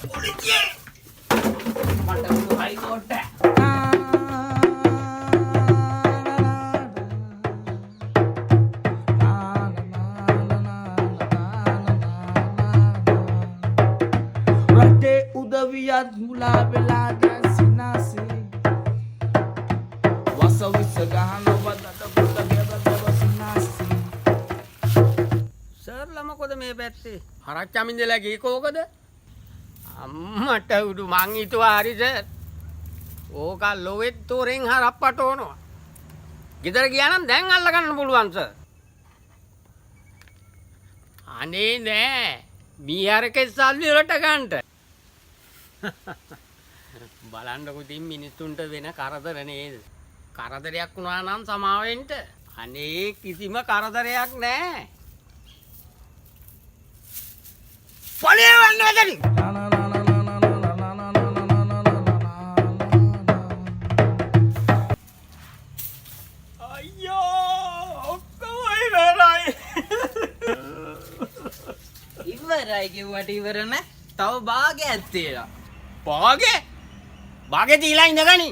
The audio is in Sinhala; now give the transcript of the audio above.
පොලිසිය මට හයි කොට රටේ උදවියත් මුලා වෙලා දැන් සිනාසේ වසවිස ගහනවා දඩ පුත ගෙවදව සිනාසේ සර්ලා මොකද මේ පැත්තේ හරච්චමින්දලා ගියේ කෝකද අම්මට උඩු මං හිතුවා හරි සර් ඕක ලොවෙත් තෝරෙන් හරප්පට ඕනවා ගෙදර ගියා නම් දැන් අල්ල ගන්න පුළුවන් සර් අනේ නෑ මීහරකේ සල්ලි වලට ගන්නට බලන්නකො ඉතින් මිනිස්සුන්ට වෙන කරදර නේද කරදරයක් වුණා නම් සමාවෙන්න අනේ කිසිම කරදරයක් නෑ පොලිය වන්න වැදනි අයියෝ ඔක්කොම ඉවරයි ඉවරයි කිව්වට ඉවර නෑ. තව භාගයක් තියෙනවා. බාගේ බාගේ දීලා ඉඳගනි